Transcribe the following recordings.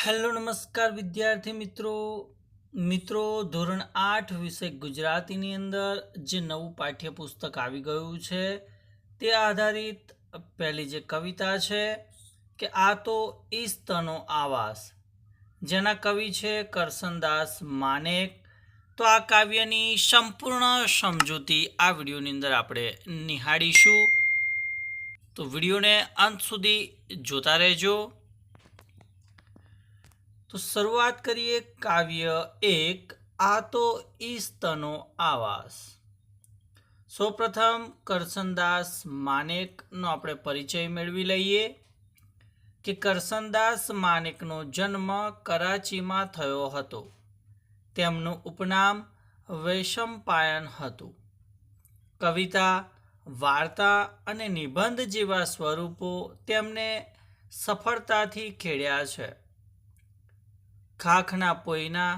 Hello નમસ્કાર વિદ્યાર્થી મિત્રો ધોરણ 8 વિષય ગુજરાતીની અંદર જે નવું પાઠ્યપુસ્તક આવી ગયું છે તે આધારિત પહેલી જે કવિતા છે કે આ તો ઈસ્તનો આવાસ, જેના કવિ છે કરસનદાસ માનેક. તો આ કાવ્યની સંપૂર્ણ સમજૂતી આ વિડીયોની અંદર આપણે નિહાળીશું. તો વિડીયોને અંત સુધી જોતા રહેજો. તો શરૂઆત કરીએ. કાવ્ય એક, આ તો ઈસ્તનો આવાસ. સૌપ્રથમ કરસનદાસ માનેકનો આપણે પરિચય મેળવી લઈએ કે કરસનદાસ માનેકનો જન્મ કરાચીમાં થયો હતો. તેમનું ઉપનામ વૈશંપાયન હતું. કવિતા, વાર્તા અને નિબંધ જેવા સ્વરૂપો તેમને સફળતાથી ખેડ્યા છે. ખાખના પોઈના,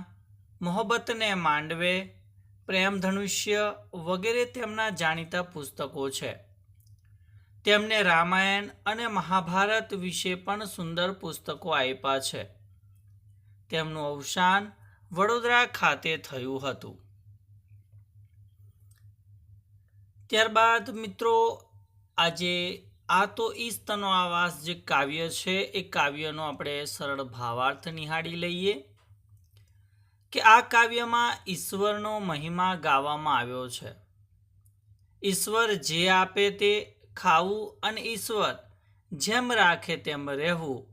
મોહબ્બતને માંડવે, પ્રેમ ધનુષ્ય વગેરે તેમના જાણીતા પુસ્તકો છે. તેમને રામાયણ અને મહાભારત વિશે પણ સુંદર પુસ્તકો આપ્યા છે. તેમનું અવસાન વડોદરા ખાતે થયું હતું. ત્યારબાદ મિત્રો, આજે આ તો ઈસ્તનો આવાસ જે કાવ્ય છે એ કાવ્યનો આપણે સરળ ભાવાર્થ નિહાળી લઈએ કે આ કાવ્યમાં ઈશ્વરનો મહિમા ગાવામાં આવ્યો છે. ઈશ્વર જે આપે તે ખાવું અને ઈશ્વર જેમ રાખે તેમ રહેવું,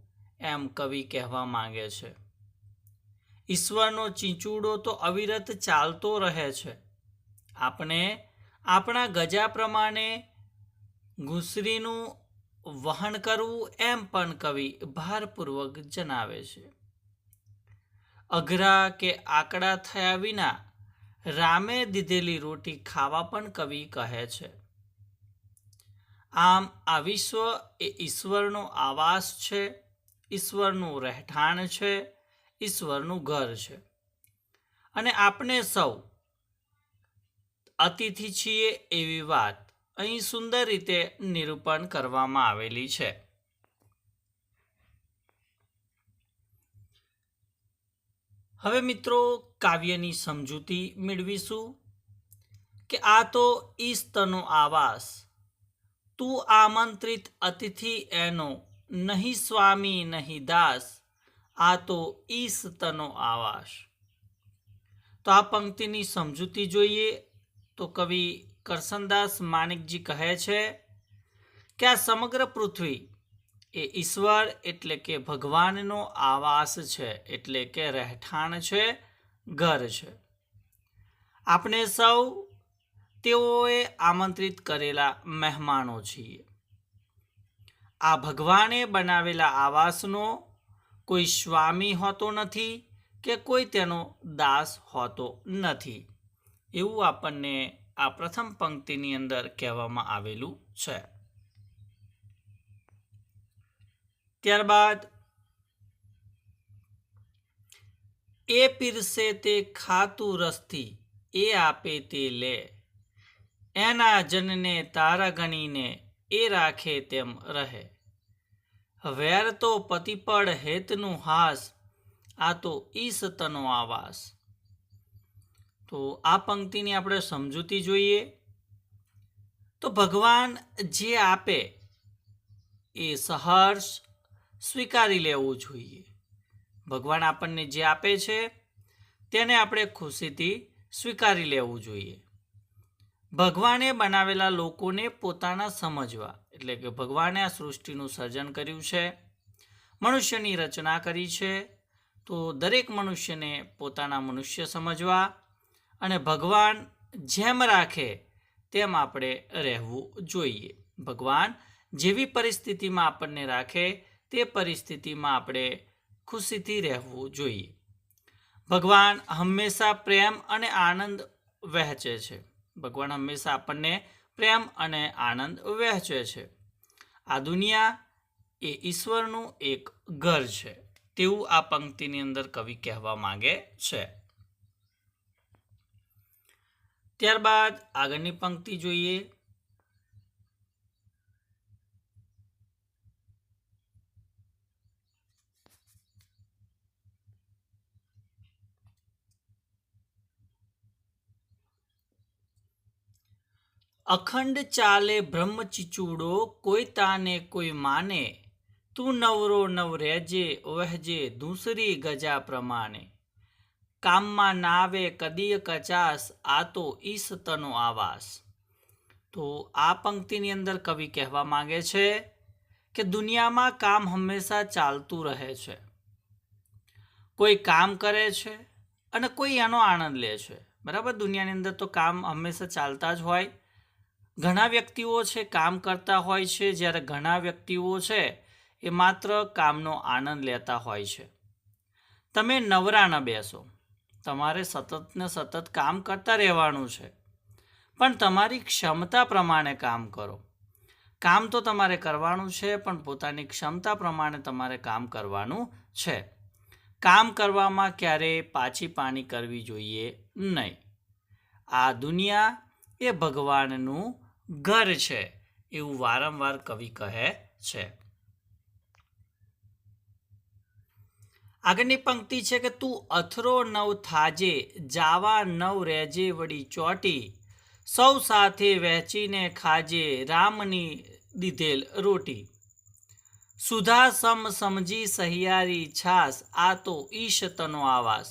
એમ કવિ કહેવા માંગે છે. ઈશ્વરનો ચીંચુડો તો અવિરત ચાલતો રહે છે. આપણે આપણા ગજા પ્રમાણે ઘૂસરીનું વહન કરવું, એમ પણ કવિ ભારપૂર્વક જણાવે છે. અઘરા કે આકડા થયા વિના રામે દીધેલી રોટી ખાવા પણ કવિ કહે છે. આમ આ વિશ્વ એ ઈશ્વરનો આવાસ છે, ઈશ્વરનું રહેઠાણ છે, ઈશ્વરનું ઘર છે અને આપણે સૌ અતિથિ છીએ એવી વાત અહીં સુંદર રીતે નિરૂપણ કરવામાં આવેલી છે. હવે મિત્રો, કાવ્યની સમજૂતી મેળવીશું કે આ તો ઈસ્તનો આવાસ, તું આમંત્રિત અતિથિ એનો, નહીં સ્વામી નહીં દાસ, આ તો ઈસ્તનો આવાસ. તો આ પંક્તિની સમજૂતી જોઈએ તો કવિ કરસનદાસ માનેકજી કહે છે કે આ સમગ્ર પૃથ્વી એ ઈશ્વર એટલે કે ભગવાનનો આવાસ છે, એટલે કે રહેઠાણ છે, ઘર છે. આપણે સૌ તેઓએ આમંત્રિત કરેલા મહેમાનો છીએ. આ ભગવાને બનાવેલા આવાસનો કોઈ સ્વામી હોતો નથી કે કોઈ તેનો દાસ હોતો નથી, એવું આપણને આ પ્રથમ પંક્તિની અંદર કહેવામાં આવેલું છે. ત્યારબાદ, એ પીરસે તે ખાતું રસથી, એ આપે તે લે, એના જનને તારા ગણીને, એ રાખે તેમ રહે, વેર તો પતિપડ હેતનું હાસ, આ તો ઈસતનો આવાસ. તો આ પંક્તિની આપણે સમજૂતી જોઈએ તો ભગવાન જે આપે એ સહર્ષ સ્વીકારી લેવું જોઈએ. ભગવાન આપણને જે આપે છે તેને આપણે ખુશીથી સ્વીકારી લેવું જોઈએ. ભગવાને બનાવેલા લોકોને પોતાના સમજવા, એટલે કે ભગવાને આ સૃષ્ટિનું સર્જન કર્યું છે, મનુષ્યની રચના કરી છે, તો દરેક મનુષ્યને પોતાના મનુષ્ય સમજવા અને ભગવાન જેમ રાખે તેમ આપણે રહેવું જોઈએ. ભગવાન જેવી પરિસ્થિતિમાં આપણને રાખે તે પરિસ્થિતિમાં આપણે ખુશીથી રહેવું જોઈએ. ભગવાન હંમેશા પ્રેમ અને આનંદ વહેંચે છે. ભગવાન હંમેશા આપણને પ્રેમ અને આનંદ વહેંચે છે. આ દુનિયા એ ઈશ્વરનું એક ઘર છે, તેવું આ પંક્તિની અંદર કવિ કહેવા માંગે છે. ત્યારબાદ આગળની પંક્તિ જોઈએ. અખંડ ચાલે બ્રહ્મ ચીચુડો, કોઈ તાને કોઈ માને, તું નવરો નવ રહેજે વહેજે દૂસરી ગજા પ્રમાણે, કામમાં નાવે કદીય કચાસ, આ તો ઈસતનો આવાસ. તો આ પંક્તિની અંદર કવિ કહેવા માંગે છે કે દુનિયામાં કામ હંમેશા ચાલતું રહે છે. કોઈ કામ કરે છે અને કોઈ એનો આનંદ લે છે. બરાબર, દુનિયાની અંદર તો કામ હંમેશા ચાલતા જ હોય. ઘણા વ્યક્તિઓ છે કામ કરતા હોય છે, જ્યારે ઘણા વ્યક્તિઓ છે એ માત્ર કામનો આનંદ લેતા હોય છે. તમે નવરા ન બેસો, તમારે સતત ને સતત કામ કરતા રહેવાનું છે, પણ તમારી ક્ષમતા પ્રમાણે કામ કરો. કામ તો તમારે કરવાનું છે, પણ પોતાની ક્ષમતા પ્રમાણે તમારે કામ કરવાનું છે. કામ કરવામાં ક્યારેય પાછી પાની કરવી જોઈએ નહીં. આ દુનિયા એ ભગવાનનું ઘર છે, એવું વારંવાર કવિ કહે છે. આગળની પંક્તિ છે કે તું અથરો નવ થાજે, જાવા નવ રહેજે વળી ચોટી, સૌ સાથે વહેંચીને ખાજે રામની દીધેલ રોટી, સુધા સમ સમજી સહિયારી છાસ, આ તો ઈશતનો આવાસ.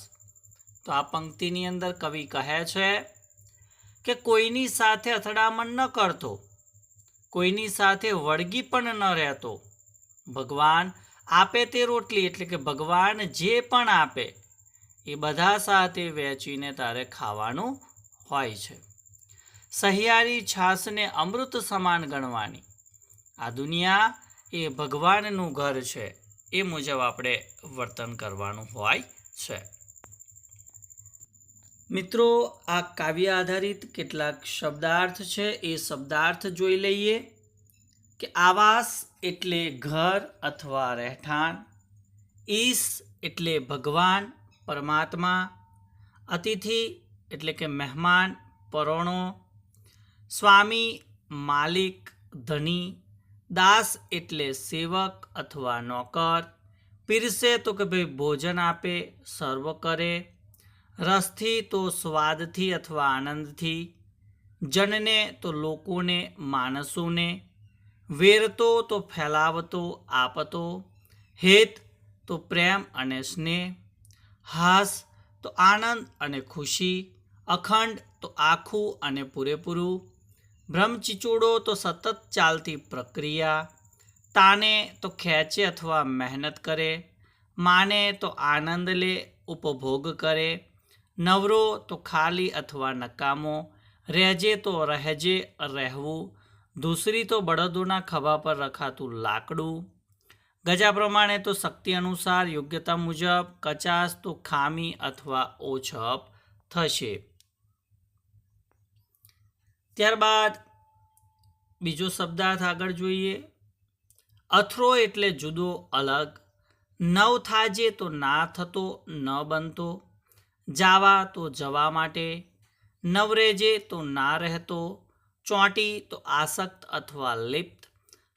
તો આ પંક્તિની અંદર કવિ કહે છે કે કોઈની સાથે અથડામણ ન કરતો, કોઈની સાથે વળગી પણ ન રહેતો. ભગવાન આપે તે રોટલી, એટલે કે ભગવાન જે પણ આપે એ બધા સાથે વહેંચીને તારે ખાવાનું હોય છે. સહિયારી છાસને અમૃત સમાન ગણવાની. આ દુનિયા એ ભગવાનનું ઘર છે, એ મુજબ આપણે વર્તન કરવાનું હોય છે. મિત્રો, આ કાવ્ય આધારિત કેટલાક શબ્દાર્થ છે, એ શબ્દાર્થ જોઈ લઈએ. કે આવાસ એટલે ઘર અથવા રહેઠાણ, ઈશ એટલે ભગવાન પરમાત્મા, અતિથિ એટલે કે મહેમાન પરોણો, સ્વામી માલિક ધણી, દાસ એટલે સેવક અથવા નોકર, પીરસે તો કે ભાઈ ભોજન આપે સર્વ કરે, રસથી તો સ્વાદથી અથવા આનંદથી, જનને તો લોકોને માણસોને, વેરતો તો ફેલાવતો આપતો, હેત તો પ્રેમ અને સ્નેહ, હાસ તો આનંદ અને ખુશી, અખંડ તો આખું અને પૂરેપૂરું, બ્રહ્મચીચોડો તો સતત ચાલતી પ્રક્રિયા, તાને તો ખેંચે અથવા મહેનત કરે, માને તો આનંદ લે ઉપભોગ કરે, નવરો તો ખાલી અથવા નકામો, રહેજે તો રહેજે રહેવું, દૂસરી તો બળદોના ખભા પર રખાતું લાકડું, ગજા પ્રમાણે તો શક્તિ અનુસાર યોગ્યતા મુજબ, કચાસ તો ખામી અથવા ઓછપ થશે. ત્યારબાદ બીજો શબ્દાર્થ આગળ જોઈએ. અથરો એટલે જુદો અલગ, નવ થાજે તો ના થતો ન બનતો, જાવા તો જવા માટે, નવરેજે તો ના રહેતો, ચોંટી તો આસક્ત અથવા લિપ્ત,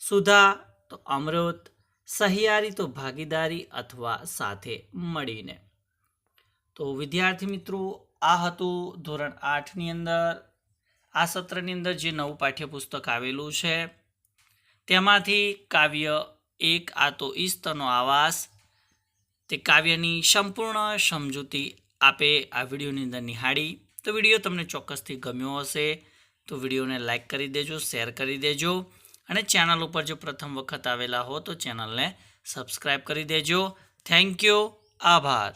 સુધા તો અમૃત, સહિયારી તો ભાગીદારી અથવા સાથે મળીને. તો વિદ્યાર્થી મિત્રો, આ હતું ધોરણ 8ની અંદર આ સત્રની અંદર જે નવું પાઠ્યપુસ્તક આવેલું છે તેમાંથી કાવ્ય 1 આ તો ઈસ્તનો આવાસ, તે કાવ્યની સંપૂર્ણ સમજૂતી આપે આ વિડીયોની અંદર નિહાળી. તો વિડીયો તમને ચોક્કસથી ગમ્યો હશે તો વિડીયોને લાઇક કરી દેજો, શેર કરી દેજો, અને ચેનલ ઉપર જો પ્રથમ વખત આવેલા હો તો ચેનલને સબસ્ક્રાઈબ કરી દેજો. થેન્ક યુ, આભાર.